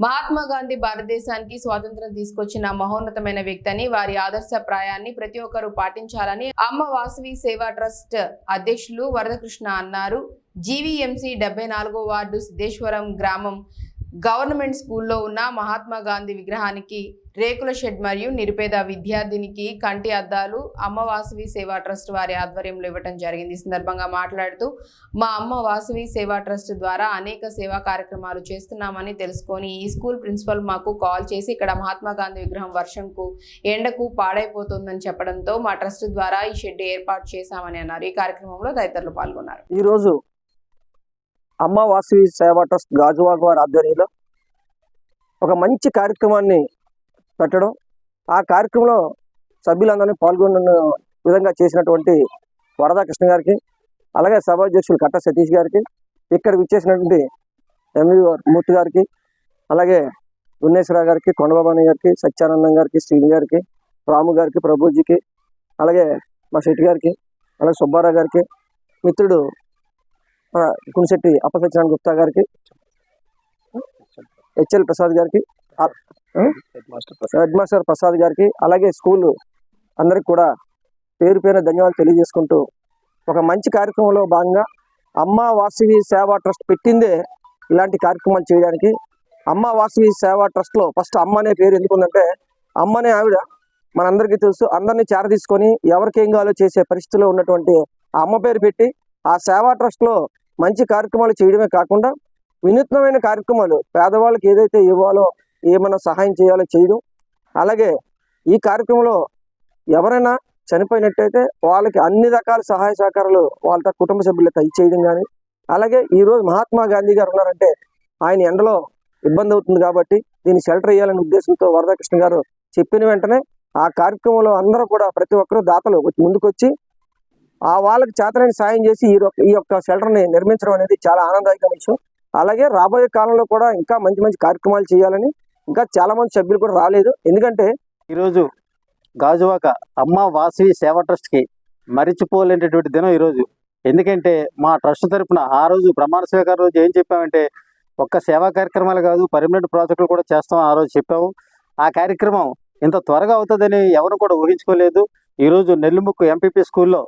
మహాత్మా గాంధీ భారతదేశానికి స్వాతంత్రం తీసుకొచ్చిన మహోన్నతమైన వ్యక్తి అని, వారి ఆదర్శప్రాయాన్ని ప్రతి ఒక్కరూ పాటించాలని అమ్మ వాసవి సేవా ట్రస్ట్ అధ్యక్షులు వరదకృష్ణ అన్నారు. జీవీఎంసీ 74వ వార్డు సిద్ధేశ్వరం గ్రామం గవర్నమెంట్ స్కూల్లో ఉన్న మహాత్మా గాంధీ విగ్రహానికి రేకుల షెడ్ మరియు నిరుపేద విద్యార్థినికి కంటి అద్దాలు అమ్మ వాసవి సేవా ట్రస్ట్ వారి ఆధ్వర్యంలో ఇవ్వడం జరిగింది. ఈ సందర్భంగా మాట్లాడుతూ మా అమ్మ వాసవి సేవా ట్రస్ట్ ద్వారా అనేక సేవా కార్యక్రమాలు చేస్తున్నామని తెలుసుకొని ఈ స్కూల్ ప్రిన్సిపల్ మాకు కాల్ చేసి ఇక్కడ మహాత్మా గాంధీ విగ్రహం వర్షంకు ఎండకు పాడైపోతుందని చెప్పడంతో మా ట్రస్ట్ ద్వారా ఈ షెడ్ ఏర్పాటు చేశామని అన్నారు. ఈ కార్యక్రమంలో తదితరులు పాల్గొన్నారు. ఈరోజు అమ్మ వాసవి సేవా ట్రస్ట్ గాజువాక వారి ఆధ్వర్యంలో ఒక మంచి కార్యక్రమాన్ని పెట్టడం, ఆ కార్యక్రమంలో సభ్యులందరినీ పాల్గొన్న విధంగా చేసినటువంటి వరదకృష్ణ గారికి, అలాగే సభాధ్యక్షులు కట్ట సతీష్ గారికి, ఇక్కడ విచ్చేసినటువంటి ఎంవి మూర్తి గారికి, అలాగే గున్నేశ్వరరావు గారికి, కొండబాబు గారికి, సత్యానందం గారికి, శ్రీని గారికి, రాము గారికి, ప్రభుజీకి, అలాగే మా శెట్టి గారికి, అలాగే సుబ్బారావు గారికి, మిత్రుడు కునిశెట్టి అప్పసత్యనారాయణ గుప్తా గారికి, హెచ్ఎల్ ప్రసాద్ గారికి, హెడ్ మాస్టర్ ప్రసాద్ గారికి, అలాగే స్కూల్ అందరికి కూడా పేరు పేరు ధన్యవాదాలు తెలియజేసుకుంటూ, ఒక మంచి కార్యక్రమంలో భాగంగా అమ్మ వాసవి సేవా ట్రస్ట్ పెట్టిందే ఇలాంటి కార్యక్రమాలు చేయడానికి. అమ్మ వాసవి సేవా ట్రస్ట్లో ఫస్ట్ అమ్మ అనే పేరు ఎందుకుందంటే, అమ్మనే ఆవిడ మనందరికీ తెలుసు, అందరినీ చేరదీసుకొని ఎవరికేం కావాలో చేసే పరిస్థితిలో ఉన్నటువంటి ఆ అమ్మ పేరు పెట్టి ఆ సేవా ట్రస్ట్లో మంచి కార్యక్రమాలు చేయడమే కాకుండా వినూత్నమైన కార్యక్రమాలు పేదవాళ్ళకి ఏదైతే ఇవ్వాలో, ఏమైనా సహాయం చేయాలో చేయడం, అలాగే ఈ కార్యక్రమంలో ఎవరైనా చనిపోయినట్టయితే వాళ్ళకి అన్ని రకాల సహాయ సహకారాలు వాళ్ళ కుటుంబ సభ్యులకు ఇచ్చేయడం కానీ, అలాగే ఈరోజు మహాత్మా గాంధీ గారు ఉన్నారంటే ఆయన ఎండలో ఇబ్బంది అవుతుంది కాబట్టి దీన్ని షెల్టర్ వేయాలనే ఉద్దేశంతో వరదకృష్ణ గారు చెప్పిన వెంటనే ఆ కార్యక్రమంలో అందరూ కూడా ప్రతి ఒక్కరూ దాతలు ముందుకొచ్చి వాళ్ళకి చేతనైన సాయం చేసి ఈ యొక్క షెల్టర్ని నిర్మించడం అనేది చాలా ఆనందదాయకమైన విషయం. అలాగే రాబోయే కాలంలో కూడా ఇంకా మంచి మంచి కార్యక్రమాలు చేయాలని, ఇంకా చాలా మంది సభ్యులు కూడా రాలేదు. ఎందుకంటే ఈరోజు గాజువాక అమ్మ వాసవి సేవా ట్రస్ట్కి మరిచిపోలేనటువంటి దినం ఈరోజు. ఎందుకంటే మా ట్రస్ట్ తరఫున ఆ రోజు ప్రమాణ స్వీకారం రోజు ఏం చెప్పామంటే, ఒక్క సేవా కార్యక్రమాలు కాదు పర్మనెంట్ ప్రాజెక్టులు కూడా చేస్తాం ఆ రోజు చెప్పాము. ఆ కార్యక్రమం ఇంత త్వరగా అవుతుందని ఎవరు కూడా ఊహించుకోలేదు. ఈరోజు నెల్లిముక్కు ఎంపీపీ స్కూల్లో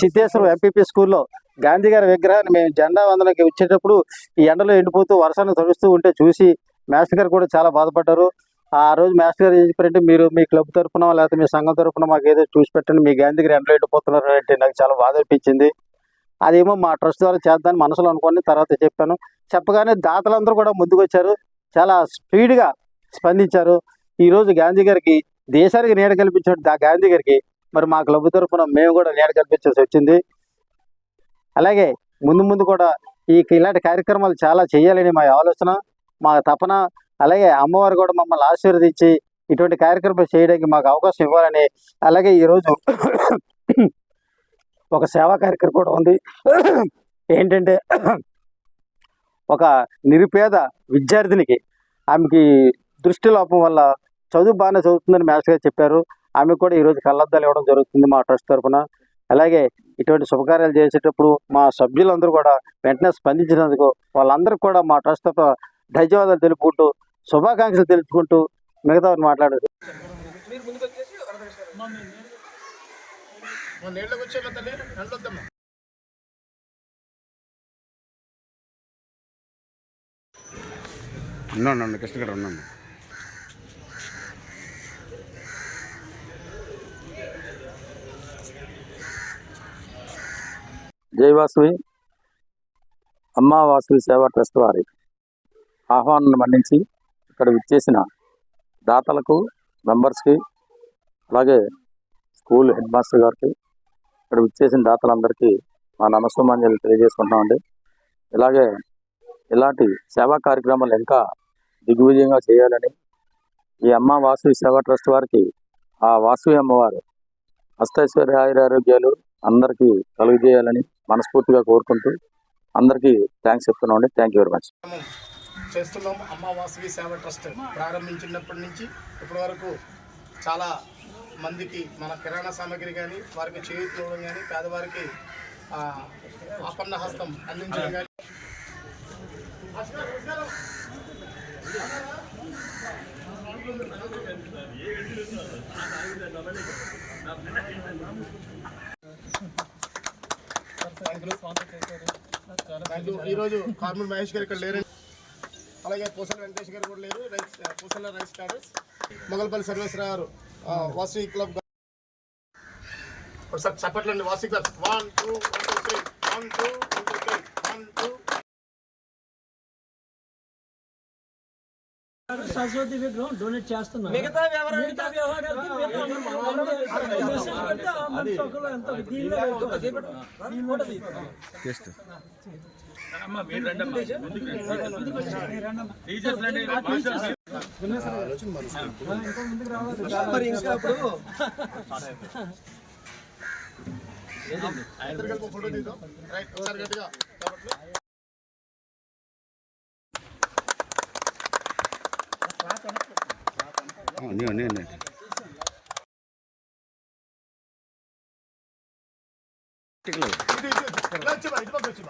సిద్ధేశ్వరం ఎంపీపీ స్కూల్లో గాంధీ గారి విగ్రహాన్ని మేము జెండా వందనకి వచ్చేటప్పుడు ఈ ఎండలో ఎండిపోతూ వర్షాన్ని తడుస్తూ ఉంటే చూసి మాస్టర్ గారు కూడా చాలా బాధపడ్డారు. ఆ రోజు మాస్టర్ గారు ఏం చెప్పారంటే, మీరు మీ క్లబ్ తరఫున లేకపోతే మీ సంఘం తరఫున మాకు ఏదో చూసి పెట్టండి, మీ గాంధీ గారు ఎండలో ఎండిపోతున్నారు అంటే నాకు చాలా బాధ అనిపించింది. అదేమో మా ట్రస్ట్ ద్వారా చేద్దామని మనసులో అనుకోని తర్వాత చెప్పాను. చెప్పగానే దాతలందరూ కూడా ముందుకు వచ్చారు, చాలా స్పీడ్గా స్పందించారు. ఈరోజు గాంధీ గారికి దేశానికి నీడ కల్పించిన గాంధీ గారికి మరి మా క్లబ్ తరఫున మేము కూడా నీడ కల్పించాల్సి వచ్చింది. అలాగే ముందు ముందు కూడా ఇలాంటి కార్యక్రమాలు చాలా చేయాలని మా ఆలోచన, మా తపన. అలాగే అమ్మవారు కూడా మమ్మల్ని ఆశీర్వదించి ఇటువంటి కార్యక్రమాలు చేయడానికి మాకు అవకాశం ఇవ్వాలని, అలాగే ఈరోజు ఒక సేవా కార్యక్రమం కూడా ఉంది. ఏంటంటే, ఒక నిరుపేద విద్యార్థినికి ఆమెకి దృష్టి లోపం వల్ల చదువు బాగానే చదువుతుందని మాస్టర్ గారు చెప్పారు. ఆమె కూడా ఈరోజు కళ్ళద్దాలు ఇవ్వడం జరుగుతుంది మా ట్రస్ట్ తరఫున. అలాగే ఇటువంటి శుభకార్యాలు చేసేటప్పుడు మా సభ్యులందరూ కూడా వెంటనే స్పందించినందుకు వాళ్ళందరికీ కూడా మా ట్రస్ట్ తరఫున ధన్యవాదాలు తెలుపుకుంటూ, శుభాకాంక్షలు తెలుపుకుంటూ మిగతా మాట్లాడారు. కృష్ణ గారు ఉన్నాను. జై వాసవి అమ్మ వాసవి సేవా ట్రస్ట్ వారి ఆహ్వానాన్ని మన్నించి ఇక్కడ విచ్చేసిన దాతలకు, మెంబర్స్కి, అలాగే స్కూల్ హెడ్ మాస్టర్ గారికి, ఇక్కడ విచ్చేసిన దాతలందరికీ మా నమస్కారాలు తెలియజేసుకుంటున్నామండి. ఇలాంటి సేవా కార్యక్రమాలు ఇంకా దిగ్విజయంగా చేయాలని ఈ అమ్మ వాసవి సేవా ట్రస్ట్ వారికి ఆ వాసవి అమ్మవారు అష్టైశ్వర్య ఆరోగ్యాలు అందరికీ కలుగజేయాలని మనస్ఫూర్తిగా కోరుకుంటూ అందరికీ థ్యాంక్స్ చెప్తున్నామండి. Thank you very much. చేస్తున్నాం. అమ్మ వాసవి సేవా ట్రస్ట్ ప్రారంభించినప్పటి నుంచి ఇప్పటి వరకు చాలా మందికి మన కిరాణా సామాగ్రి కానీ, వారికి చేయూతలు కానీ, పేదవారికి ఆపన్న హస్తం అందించడం కానీ థ్యాంక్ యూ. ఈరోజు కార్మూర్ మహేష్ గారు ఇక్కడ లేరండి, అలాగే పూసల వెంకటేష్ గారు కూడా లేరు. పూసల రైస్ క్యాడర్స్, మొగల్పల్లి సర్వేశ్వర గారు వాసవి క్లబ్. సార్ చప్పట్లండి వాసవి క్లబ్. 1 2 1 2 3 1 2 1 2 3 1 2. సరస్వతి విగ్రహం డొనేట్ చేస్తున్నాం. మిగతా ఫోటో తీద్దాం. రైట్, ఒకసారి గట్టిగా ఇటు పక్క వచ్చి